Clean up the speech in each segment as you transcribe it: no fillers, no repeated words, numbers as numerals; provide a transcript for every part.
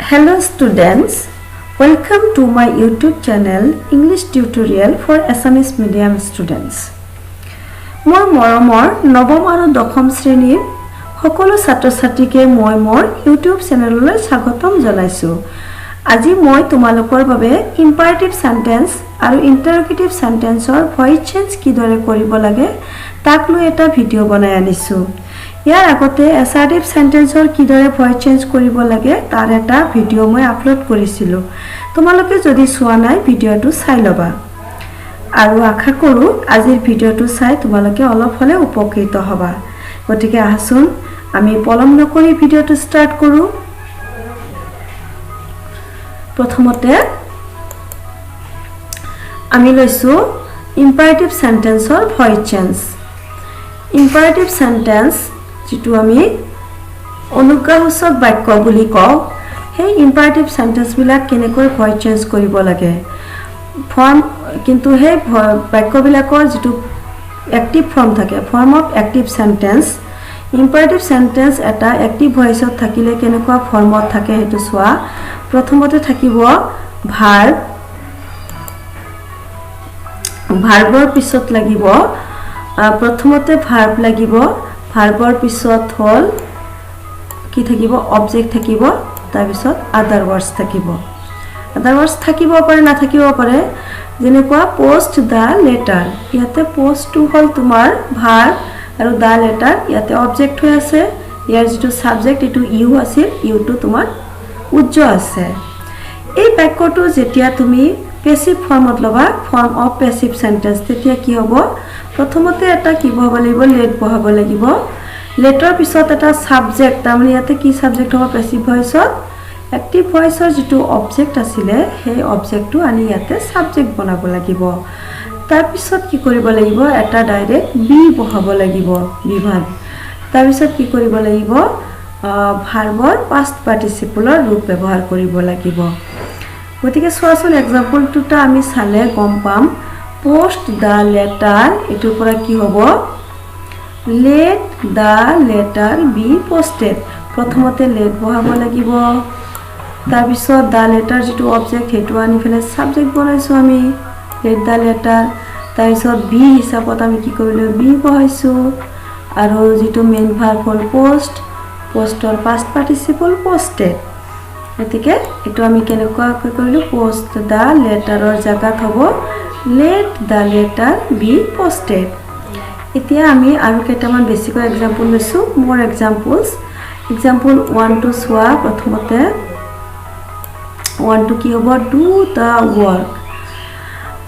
Hello students, welcome to my YouTube channel English Tutorial for Assamese Medium Students. মই মৰমৰ নৱম আৰু দশম শ্ৰেণীৰ সকলো ছাত্ৰ-ছাত্ৰীকে মই মোৰ YouTube চেনেললৈ স্বাগতম জনাইছো। আজি মই তোমালোকৰ বাবে ইম্পাৰেটিভ সেন্টেন্স আৰু ইন্টাৰগেটিভ সেন্টেন্সৰ ভয়েস চেঞ্জ কিদৰে কৰিব লাগে তাক লৈ এটা ভিডিও বনাই আনিছো। ইয়াৰ আগতে অ্যাসাৰ্টিভ সেন্টেন্সৰ কিদৰে ভয়েস চেঞ্জ কৰিব লাগে তাৰ এটা ভিডিও মই আপলোড কৰিছিলো। তোমালোকে যদি চোৱা নাই ভিডিওটো চাই লবা। আৰু আশা কৰো আজিৰ ভিডিওটো চাই তোমালোকে অলপ হলে উপকৃত হবা। গতিকে আহাচোন আমি পলম নকৰি ভিডিওটো ষ্টাৰ্ট কৰো। প্ৰথমতে আমি লৈছো imperative সেন্টেন্সৰ voice change. Imperative sentence যেটো আমি অনুগ্ৰহসূচক বাক্য বুলি কওঁ সেই ইম্পাৰেটিভ সেন্টেন্স বিলাক কেনেকৈ ভয়েস চেঞ্জ কৰিব লাগে ফৰ্ম কিন্তু সেই বাক্য বিলাকৰ যেটো এক্টিভ ফৰ্ম থাকে form of active sentence imperative sentence এটা এক্টিভ ভয়েসত থাকিলে কেনেকুৱা ফৰ্মত থাকে হেতু সোৱা প্ৰথমতে থাকিব ভাৰ্ব ভাৰ্বৰ পিছত লাগিব প্ৰথমতে ভাৰ্ব লাগিব ভাৰ্বৰ পিছত হল কি থাকিব অবজেক্ট থাকিব তাৰ পিছত আদাৰ ওয়াৰ্ডস থাকিব আদাৰ ওয়াৰ্ডস থাকিব পাৰে না থাকিব পাৰে যেনেকুৱা পোস্ট দা লেটাৰ ইয়াতে পোস্ট টু হল তোমাৰ ভাৰ্ব আৰু দা লেটাৰ ইয়াতে অবজেক্ট হৈ আছে ইয়াৰ যেটো সাবজেক্ট এটো ইউ আছিল ইউটো তোমাৰ উজ্জ আছে এই বাক্যটো যেতিয়া তুমি পেসিভ ফৰ্মত লবা ফৰ্ম অফ পেসিভ সেন্টেন্স তেতিয়া কি হ'ব প্ৰথমতে এটা কি বহাব লাগিব লেট বহাব লাগিব লেটৰ পিছত এটা সাবজেক্ট তাৰমানে ইয়াতে কি সাবজেক্ট হ'ব পেসিভ ভয়েসত এক্টিভ ভয়েসৰ যেটো অবজেক্ট আছিল সেই অবজেক্টটো আনি ইয়াতে সাবজেক্ট বনাব লাগিব তাৰ পিছত কি কৰিব লাগিব এটা ডাইৰেক্ট বি বহাব লাগিব বিভাগ তাৰ পিছত কি কৰিব লাগিব ভাৰ্বৰ পাষ্ট পাৰ্টিসিপলৰ ৰূপ ব্যৱহাৰ কৰিব লাগিব গতিকে সোৱাচোন এক্সাম্পলটোটা আমি চালে গম পাম পোস্ট দা লেটাৰ এটোৰ পৰা কি হ'ব let the letter be posted প্ৰথমতে let বহাব লাগিব তাৰ পিছত the letter যেটো অবজেক্ট হেতু আনি ফেলে সাবজেক্ট বনাইছো আমি let the letter তাৰ পিছত be হিচাপত আমি কি কৰিলো be বহাইছো আৰু যেটো মেইন ভাৰ্ব হল পোস্ট পোস্টৰ পাষ্ট পাৰ্টিসিপল posted এতিকে এটো আমি কেনেকুৱা কৰিলো পোস্ট দা লেটাৰৰ জাগাত হ'ব let the letter be posted এতিয়া আমি আৰু কেইটামান বেসিক এক্সাম্পল লৈছো মোৰ এক্সাম্পলস এক্সাম্পল 1 টু সোৱা প্ৰথমতে 1 টু কি হ'ব ডু দা ওয়াৰ্ক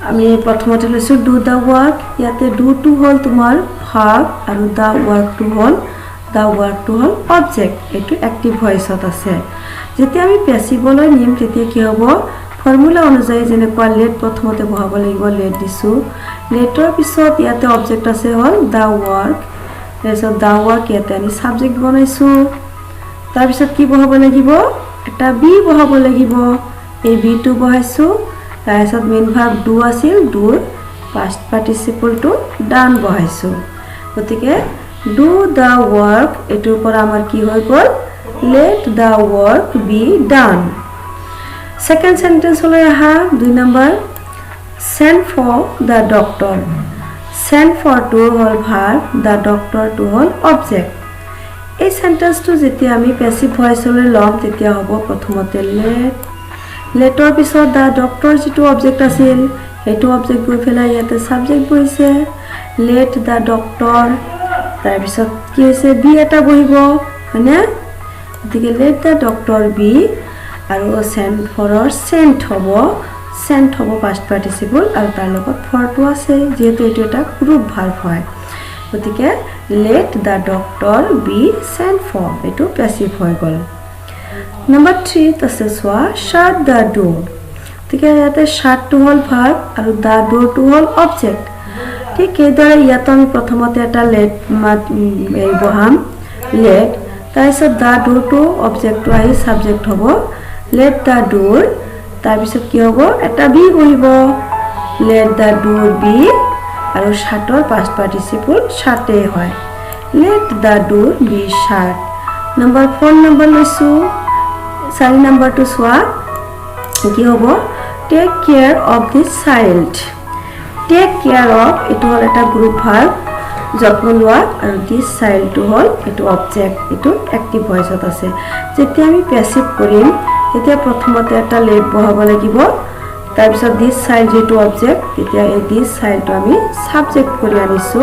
আমি প্ৰথমতে লৈছো ডু দা ওয়াৰ্ক ইয়াতে ডু টু হল তোমাৰ ভাৰ্ব আৰু দা ওয়ার্ক টু হল অবজেক্ট এটো এক্টিভ ভয়েসত আছে যেতিয়া আমি প্যাসিভলৈ নিম তেতিয়া কি হ'ব ফর্মুলা অনুযায়ী যেনেকুৱা লেট প্ৰথমতে বহাব লাগিব লেট দিছো লেটৰ পিছত ইয়াতে অবজেক্ট আছে হল দা ওয়াৰ্ক তাৰপিছত দা ওয়াৰ্ক ইয়াতে আমি সাবজেক্ট বনাইছো তাৰ পিছত কি বহাব লাগিব এটা বি বহাব লাগিব এই বি টু বহাইছো তাৰপিছত মেইন ভাৰ্ব ডু আছিল ডুৰ পাষ্ট পাৰ্টিসিপলটো ডান বহাইছো গতিকে ডু দা ওয়াৰ্ক এটোৰ পৰা আমাৰ কি হৈ গল let the work be done second sentence hole aha 2 number send for the doctor send for to hol verb the doctor to hol object এই sentence to jetia ami passive voice hole lom tetia hobo prothomate letter pisot the doctor jitu object asil hetu object goi phela yate subject boise let the doctor tar pisot ki hoise be eta bohibo hane এদিকে let the doctor be আৰু send for sent হ'ব past participle আৰু তাৰ লগত for টো আছে যেহেতু এটো এটা গ্ৰুপ ভার্ব হয় গতিকে let the doctor be sent for এটো প্যাসিভ হৈ গল নাম্বার 3 আছে সোৱা shut the door গতিকে ইয়াতে shut টো হল ভাৰ্ব আৰু the door টো হল অবজেক্ট ঠিক এইদৰে ইয়াত আমি প্ৰথমতে এটা let এই বহাম let তাৰপিছত দা ডোৰ টু অবজেক্টটো আহি সাবজেক্ট হ'ব let the door তাৰপিছত কি হ'ব এটা বি বহিব let the door be আৰু শাটৰ পাষ্ট পাৰ্টিসিপল শাটে হয় let the door be shut number 4 number লৈছো 4 নম্বৰটো চোৱা কি হ'ব take care of this child take care of এটো হল এটা গ্ৰুপ ভাৰ্ব যত্ন লোৱা আৰু দিস চাইল্ডটো হল এটো অবজেক্ট এটো এক্টিভ ভয়েসত আছে যেতিয়া আমি প্যাসিভ কৰিম তেতিয়া প্ৰথমতে এটা লেট বহাব লাগিব তাৰ পিছত দিস চাইল্ড যেটো অবজেক্ট তেতিয়া এই দিস চাইল্ডটো আমি সাবজেক্ট কৰি আনিছো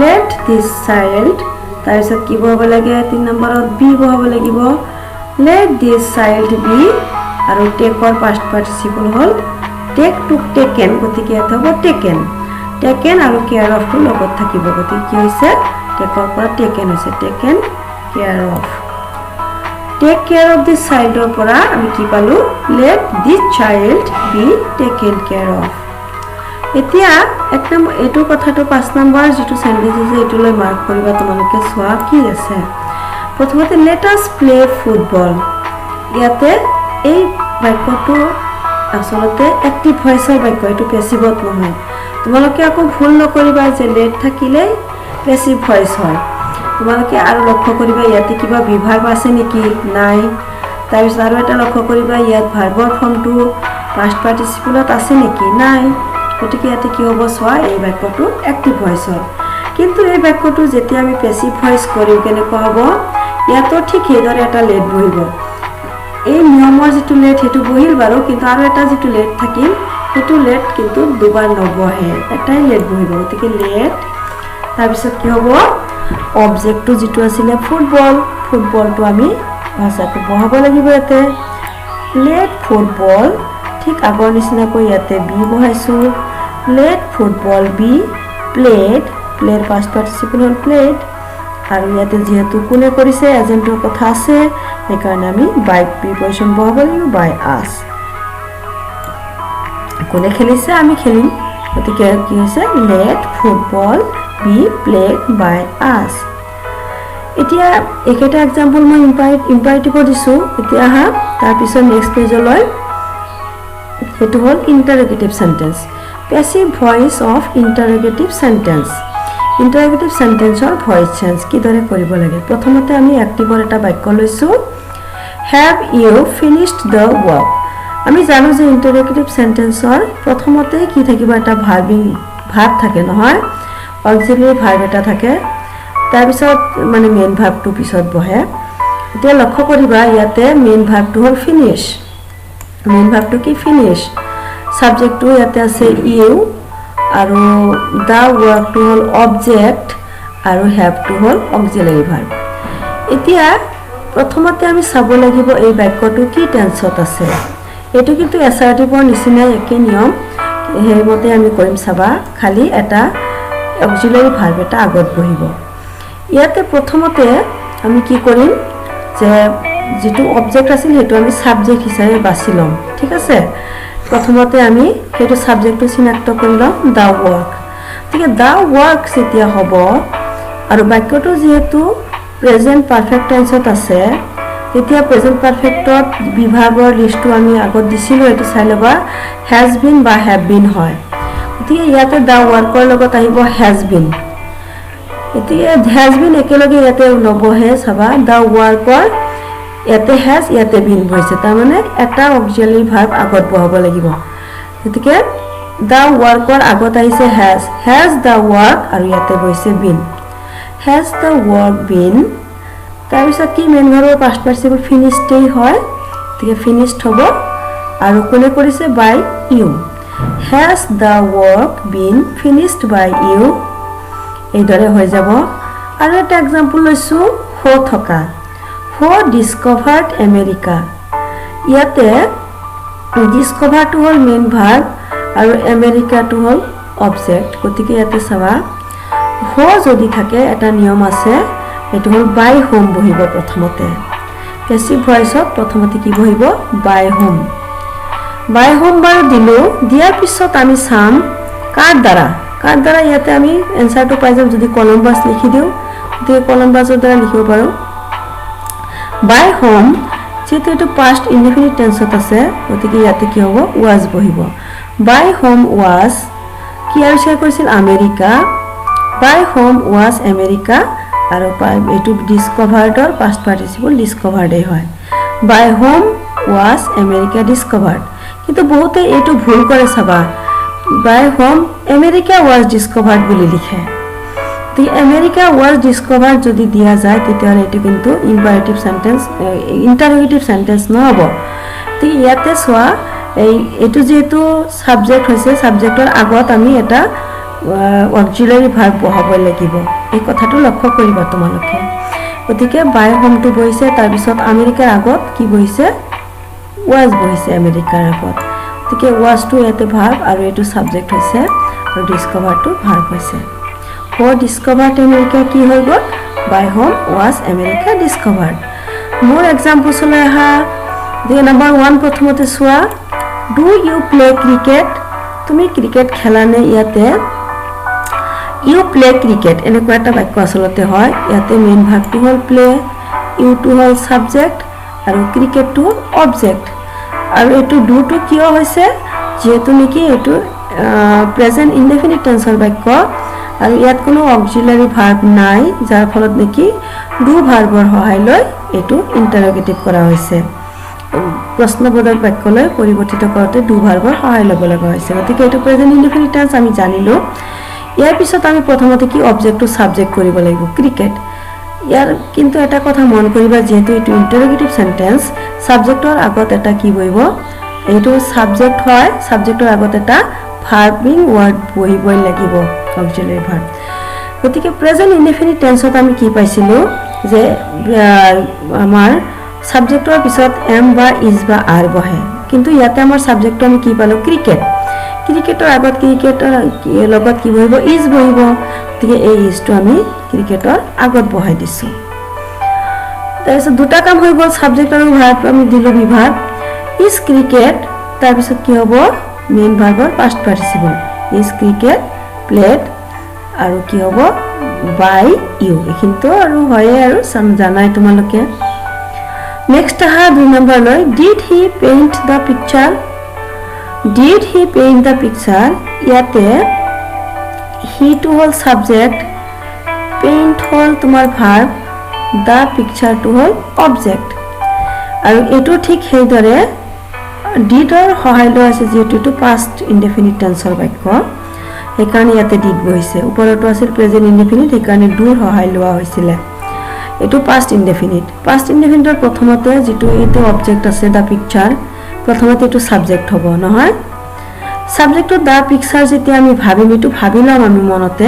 লেট দিস চাইল্ড তাৰ পিছত কি বহাব লাগে 3 নম্বৰত বি বহাব লাগিব লেট দিস চাইল্ড বি আৰু টেকৰ past participle hall take to taken গতিকে এটা হ'ব টেকেন আৰু কেয়াৰ অফ টু লগত থাকিব গতিকে কি হৈছে টেকৰ পৰা টেকেন হৈছে taken care of take care of this চাইল্ডৰ পৰা আমি কি পালো let this child be taken care of এতিয়া এক নম্বৰ এটো কথাটো 5 নম্বৰ যেটো সেন্টেন্স আছে এটোলৈ মাৰ্ক কৰিবা তোমালোকে চোৱা কি আছে প্ৰথমতে লেট আস প্লে ফুটবল ইয়াতে এই বাক্যটো আসলতে এক্টিভ ভয়েসৰ বাক্য এটো প্যাসিভত নহয় তোমালোকে আকৌ ভুল নকৰিবা যে লেট থাকিলে প্যাসিভ ভয়েস হয় তোমালোকে আৰু লক্ষ্য কৰিবা ইয়াতে কিবা বিভাগ আছে নেকি নাই তাৰ পিছত আৰু এটা লক্ষ্য কৰিবা ইয়াত ভাৰ্বৰ ফৰ্মটো পাষ্ট পাৰ্টিসিপলত আছে নেকি নাই গতিকে ইয়াতে কি হ'ব চোৱা এই বাক্যটো এক্টিভ ভয়েস হয় কিন্তু এই বাক্যটো যেতিয়া আমি প্যাসিভ ভয়েস কৰিম কেনেকুৱা হ'ব ইয়াতো ঠিক হেদৰে এটা লেট বহিব এই নিয়মৰ যেটো লেট হেতু বহিল বাৰু কিন্তু আৰু এটা যেটো লেট থাকিল হেতু লেট কিন্তু দুবাৰ নবহে এটাই লেট বহিব গতিকে লেট তাৰ পিছত কি হ'ব অবজেক্টটো যেটো আছিল ফুটবলটো আমি ভাষাটো বহাব লাগিব ইয়াতে লেট ফুটবল ঠিক আগৰ নিচিনাকৈ ইয়াতে বি বহাইছো লেট ফুটবল বি প্লেড প্লেৰ পাষ্ট পাৰ্টিসিপল হল প্লেড আৰু ইয়াতে যেহেতু কোনে কৰিছে এজেন্টৰ কথা আছে সেইকাৰণে আমি বাই প্ৰিপজিশন বহাব লাগিব বাই আস কোনে খেলিছে আমি খেলিম গতিকে কি হৈছে let football be played by us এতিয়া একেটা एग्जांपल মই ইম্পাৰেটিভ দিছো এতিয়া হা তাৰ পিছত নেক্সট পেজলৈ হেতু হল interrogative sentence passive voice of interrogative sentence interrogative সেন্টেন্সৰ ভয়েস চেঞ্জ কি দৰে কৰিব লাগে প্ৰথমতে আমি এক্টিভৰ এটা বাক্য লৈছো have you finished the work আমি জানো যে ইন্টাৰোগেটিভ সেন্টেন্সৰ প্ৰথমতে কি থাকিব এটা ভাৰ্ব থাকে নহয় অক্সিলাৰি ভাৰ্ব এটা থাকে তাৰ পিছত মানে মেইন ভাৰ্বটো পিছত বহে এতিয়া লক্ষ্য কৰিবা ইয়াতে মেইন ভাৰ্বটো হল ফিনিশ মেইন ভাৰ্বটো কি ফিনিশ সাবজেক্টটো ইয়াতে আছে ইউ আৰু দা ওয়াৰ্কটো হল অবজেক্ট আৰু হ্যাভটো হল অক্সিলাৰি ভাৰ্ব এতিয়া প্ৰথমতে আমি চাব লাগিব এই বাক্যটো কি টেন্সত আছে এটো কিন্তু অ্যাসাৰ্টিভৰ নিচিনা একে নিয়ম হেইমতে আমি কৰিম চাবা খালি এটা অক্সিলাৰি ভাৰ্ব এটা আগত বহিব ইয়াতে প্ৰথমতে আমি কি কৰিম যে যেটো অবজেক্ট আছিল হেতু আমি সাবজেক্ট হিচাপে বাছি লম ঠিক আছে প্ৰথমতে আমি হেতু সাবজেক্টটো চিনাক্ত কৰি লম দা ওয়াৰ্ক ঠিক আছে দা ওয়াৰ্ক যেতিয়া হ'ব আৰু বাক্যটো যেহেতু প্ৰেজেন্ট পাৰফেক্ট টেন্সত আছে তেতিয়া প্ৰেজেন্ট পাৰফেক্টত বিভাগৰ লিষ্টটো আমি আগত দিছিলো এটো চাই লবা হ্যাজ বিন বা হ্যাভ বিন হয় এতিয়া ইয়াতে দা ওয়াৰ্কৰ লগত আহিব হ্যাজ বিন এতিয়া হ্যাজ বিন একেলগে ইয়াতে নবহে চাবা দা ওয়াৰ্কৰ ইয়াতে হ্যাজ ইয়াতে বিন বহিছে তাৰ মানে এটা অক্সিলাৰি ভাৰ্ব আগত বহাব লাগিব গতিকে দা ওয়াৰ্কৰ আগত আহিছে হ্যাজ দা ওয়াৰ্ক আৰু ইয়াতে বহিছে been has the work been তাৰ পিছত কি মেইন ভাৰ্বৰ পাষ্ট পাৰ্টিসিপল ফিনিশডই হয় গতিকে ফিনিশড হ'ব আৰু কোনে কৰিছে by you has the work been finished by you এই দৰে হৈ যাব আৰু এটা एग्जांपल লৈছো হো থকা হো ডিসকভাৰ্ড আমেৰিকা ইয়াতে ডিসকভাৰটো হল মেইন ভাৰ্ব আৰু আমেৰিকাটো হল অবজেক্ট গতিকে ইয়াতে চাবা হো যদি থাকে এটা নিয়ম আছে এটো হল বাই হোম বহিব প্ৰথমতে প্যাসিভ ভয়েসত প্ৰথমতে কি বহিব বাই হোম বাৰু দিলো দিয়াৰ পিছত আমি চাম কাৰ দ্বাৰা ইয়াতে আমি এনসাৰটো পাই যাম যদি কলম্বাস লিখি দিও গতিকে কলম্বাসৰ দ্বাৰা লিখিব পাৰো বাই হোম যেটো এটো পাষ্ট ইনডিফিনিট টেন্সত আছে গতিকে ইয়াতে কি হ'ব ওয়াজ বহিব বাই হোম ওয়াজ কি আৱিষ্কাৰ কৰিছিল America by whom was America আৰু এটো ডিসকভাৰ্ডৰ পাষ্ট পাৰ্টিসিপল ডিসকভাৰ্ডে হয় by whom was America discovered কিন্তু বহুতে এইটো ভুল কৰে চাবা by whom America was discovered বুলি লিখে তো আমেৰিকা ৱাজ ডিস্কভাৰ্ড যদি দিয়া যায় তেতিয়াহ'লে এইটো কিন্তু ইম্পাৰেটিভ সেন্টেন্স ইন্টাৰোগেটিভ সেন্টেন্স নহব তো ইয়াতে চোৱা এইটো যেহেতু সাবজেক্ট হৈছে সাবজেক্টৰ আগত আমি এটা অক্সিলাৰি ভাৰ্ব বহাব লাগিব এই কথাটো লক্ষ্য কৰিবা তোমালোকে গতিকে বাই হোমটো বহিছে তাৰপিছত আমেৰিকাৰ আগত কি বহিছে ৱাজ বহিছে আমেৰিকাৰ আগত গতিকে ৱাজটো ইয়াতে ভাৰ্ব আৰু এইটো সাবজেক্ট হৈছে আৰু ডিস্কভাৰটো ভাৰ্ব হৈছে ফৰ ডিস্কভাৰ্ড আমেৰিকা কি হৈ গ'ল by whom was America discovered মোৰ এক্সাম্পলছলৈ আহা দিয়ে নাম্বাৰ 1 প্ৰথমতে চোৱা ডু ইউ প্লে ক্ৰিকেট তুমি ক্ৰিকেট খেলা নে ইয়াতে ইউ প্লে ক্ৰিকেট এনেকুৱা এটা বাক্য আচলতে হয় ইয়াতে মেইন ভাৰ্বটো হ'ল প্লে ইউটো হ'ল সাবজেক্ট আৰু ক্ৰিকেটটো হ'ল অবজেক্ট আৰু এইটো ডুটো কিয় হৈছে যেহেতু নেকি এইটো প্ৰেজেন্ট ইনডেফিনিট টেন্সৰ বাক্য আৰু ইয়াত কোনো অক্সিলাৰি ভাৰ্ব নাই যাৰ ফলত নেকি ডু ভাৰ্বৰ সহায় লৈ এইটো ইন্টাৰোগেটিভ কৰা হৈছে প্ৰশ্নবোধক বাক্যলৈ পৰিৱৰ্তিত কৰোঁতে ডু ভাৰ্বৰ সহায় ল'ব লগা হৈছে গতিকে এইটো প্ৰেজেন্ট ইনডেফিনিট টেন্স আমি জানিলো ইয়াৰ পিছত আমি প্ৰথমতে কি অবজেক্টটো সাবজেক্ট কৰিব লাগিব ক্ৰিকেট ইয়াৰ কিন্তু এটা কথা মন কৰিবা যেহেতু এইটো ইন্টাৰোগেটিভ সেন্টেন্স সাবজেক্টৰ আগত এটা কি বহিব এইটো সাবজেক্ট হয় সাবজেক্টৰ আগত এটা ভাৰ্বিং ওয়াৰ্ড বহিবই লাগিব অক্সিলাৰি ভাৰ্ব গতিকে প্ৰেজেন্ট ইনডেফিনিট টেন্সত আমি কি পাইছিলো যে আমাৰ সাবজেক্টৰ পিছত এম বা ইজ বা আৰ বহে কিন্তু ইয়াতে আমাৰ সাবজেক্টটো আমি কি পালো ক্ৰিকেট ক্ৰিকেটৰ আগত ক্ৰিকেটৰ লগত কি বহিব ইজ বহিব গতিকে এই ইজটো আমি ক্ৰিকেটৰ আগত বহাই দিছো তাৰপিছত দুটা কাম হৈ গ'ল সাবজেক্ট আৰু ভাৰ্ব আমি দিলো বিভাগ ইজ ক্ৰিকেট তাৰপিছত কি হ'ব মেইন ভাৰ্বৰ past participle is cricket played আৰু কি হ'ব বাই ইউ এইখিনিতো আৰু হয়ে আৰু জানাই তোমালোকে নেক্সট আহা 2 নম্বৰ লৈ did he paint the picture did he paint the picture ইয়াতে হি টু হল সাবজেক্ট পেইন্ট হল তোমাৰ ভাৰ্ব দা পিকচাৰটো হল অবজেক্ট আৰু এটো ঠিক সেইদৰে ডিডৰ সহায় লৈ আছে যেটো টু পাষ্ট ইনডেফিনিট টেন্সৰ বাক্য সেইকাৰণে ইয়াতে ডিড বহিছে ওপৰটো আছিল প্ৰেজেন্ট ইনডেফিনিট সেইকাৰণে ডুৰ সহায় লোৱা হৈছিল এটো পাষ্ট ইনডেফিনিটৰ প্ৰথমতে যেটো এটো অবজেক্ট আছে দা পিকচাৰ প্ৰথমতে এটো সাবজেক্ট হ'ব নহয় সাবজেক্টটো দা পিকচাৰ যেতিয়া আমি ভাবিম এটো ভাবিলাম আমি মনতে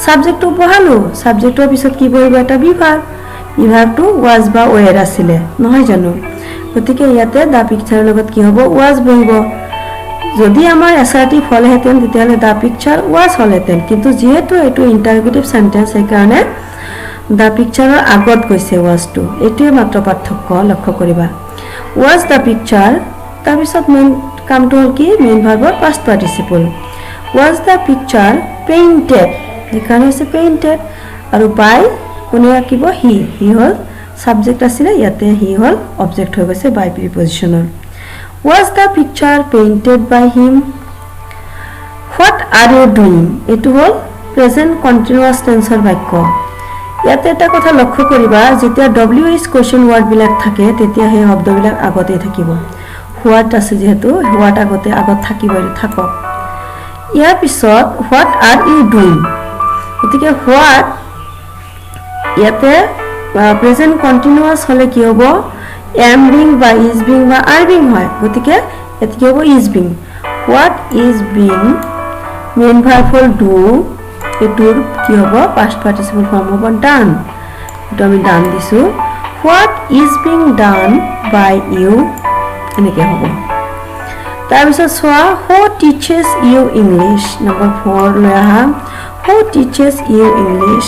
সাবজেক্টটো বহালো সাবজেক্টৰ পিছত কি বহিব এটা বিভাগটো ওয়াজ বা ওয়েৰ আছিল নহয় জানো গতিকে ইয়াতে দা পিকচাৰৰ লগত কি হ'ব ওয়াজ বহিব যদি আমাৰ অ্যাসাৰ্টিভ হলহেতেন তেতিয়ালে দা পিকচাৰ ওয়াজ হলহেতেন কিন্তু যেহেতু এটো ইন্টাৰোগেটিভ সেন্টেন্স সেইকাৰণে দা পিকচাৰৰ আগত গৈছে ওয়াজটো এটোৱে মাত্ৰ পাৰ্থক্য লক্ষ্য কৰিবা ওয়াজ দা পিকচাৰ তাৰপিছত মেইন কামটো হ'ল কি মেইন ভাৰ্বৰ past participle was the picture painted সেইকাৰণে হৈছে পেইন্টেড আৰু বাই কোনে আঁকিব হি হল সাবজেক্ট আছিল ইয়াতে হি হল অবজেক্ট হৈ গৈছে বাই প্ৰিপজিশনৰ was the picture painted by him what are you doing এটো হল প্ৰেজেন্ট কন্টিনিউয়াস টেন্সৰ বাক্য ইয়াতে এটা কথা লক্ষ্য কৰিবা যেতিয়া ডব্লিউএইচ কোৱেশ্চন ওয়াৰ্ড বিলাক থাকে তেতিয়া সেই শব্দবিলাক আগতে থাকিব হোৱাট আছে যেহেতু হোৱাট আগত থাকিব থাকক ইয়াৰ পিছত হোৱাট আৰ ইউ ডুইং গতিকে হোৱাট ইয়াতে প্ৰেজেন্ট কন্টিনিউয়াস হলে কি হ'ব এম বিং বা ইজ বিং বা আৰ বিং হয় গতিকে এত কি হ'ব is being what is being main verb হ'ল ডু এটোৰ কি হ'ব পাষ্ট পাৰ্টিসিপল ফৰ্ম হ'ব ডান এটো আমি ডান দিছো what is being done by you এনেকে হ'ব তাৰপিছত চোৱা who teaches you English number 4 লৈ আহা হু টিচেছ ইউ ইংলিছ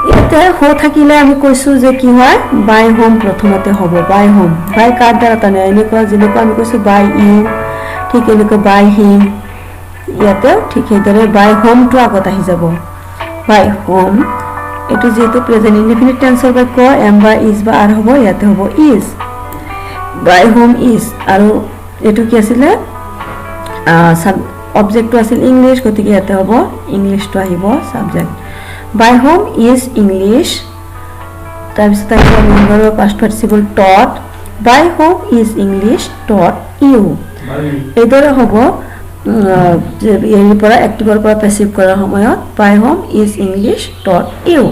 ইয়াতে হু থাকিলে আমি কৈছো যে কি হয় বাই হোম প্ৰথমতে হ'ব বাই হোম বাই কাৰ দ্বাৰা টানে এনেকুৱা যেনেকুৱা আমি কৈছো বাই ইউ ঠিক এনেকুৱা বাই হিম ইয়াতে ঠিক সেইদৰে বাই হোমটো আগত আহি যাব বাই হোম এটো যেহেতু প্ৰেজেন্ট ইনডেফিনিট টেন্সৰ বাক্য এম বা ইজ বা আৰ হ'ব ইয়াতে হ'ব ইজ বাই হোম ইজ আৰু এটো কি আছিল অবজেক্টটো আছিল ইংলিছ গতিকে ইয়াতে হ'ব ইংলিছটো আহিব subject by whom is English তাৰপিছত আহিব মেম্বাৰৰ past participle taught by whom is English taught you এইদৰে হ'ব ইয়াৰ পৰা এক্টিভৰ পৰা পেছিভ কৰাৰ সময়ত by whom is English taught you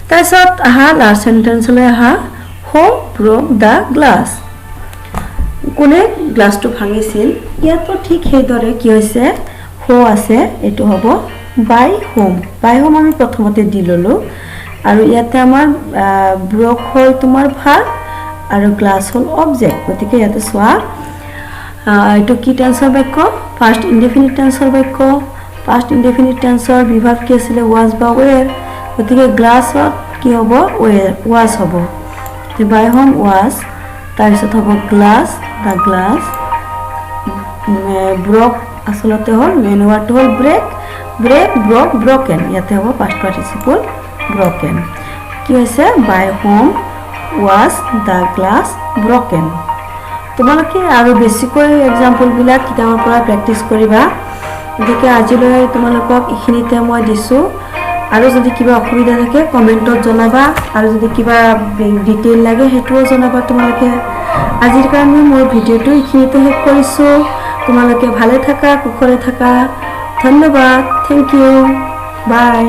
তাৰপিছত আহা লাষ্ট সেন্টেন্সলৈ আহা হু ব্ৰোক দ্য গ্লাছ কোনে গ্লাছটো ভাঙিছিল ইয়াতো ঠিক সেইদৰে কি হৈছে হু আছে এইটো হ'ব বাই হোম আমি প্ৰথমতে দি ললো আৰু ইয়াতে আমাৰ ব্ৰোক হ'ল তোমাৰ ভাৰ্ব আৰু গ্লাছ হ'ল অবজেক্ট গতিকে ইয়াতে চোৱা এইটো কি টেন্সৰ বাক্য ফাৰ্স্ট ইনডেফিনিট টেন্সৰ বাক্য ফাৰ্স্ট ইনডেফিনিট টেন্সৰ বিভাগ কি আছিল ওয়াজ বা ওৱেৰ গতিকে গ্লাছত কি হ'ব ওয়াজ হ'ব বাই হোম ওয়াজ তাৰপিছত হ'ব গ্লাছ দা গ্লাছ ব্ৰক আসলতে হ'ল মেইন ওয়াৰ্ডটো হ'ল ব্ৰেক ব্ৰক ব্ৰকেন ইয়াতে হ'ব পাষ্ট পাৰ্টিচিপল ব্ৰকেন কি হৈছে by whom was the glass broken তোমালোকে আৰু বেছিকৈ এক্সাম্পলবিলাক কিতাপৰ পৰা প্ৰেক্টিছ কৰিবা গতিকে আজিলৈ তোমালোকক এইখিনিতে মই দিছোঁ আৰু যদি কিবা অসুবিধা থাকে কমেণ্টত জনাবা আৰু যদি কিবা ডিটেইল লাগে সেইটোও জনাবা তোমালোকে আজিৰ কাৰণে মোৰ ভিডিঅ'টো এইখিনিতে শেষ কৰিছোঁ তোমালোকে ভালে থাকা কুশলে থাকা ধন্যবাদ থেংক ইউ বাই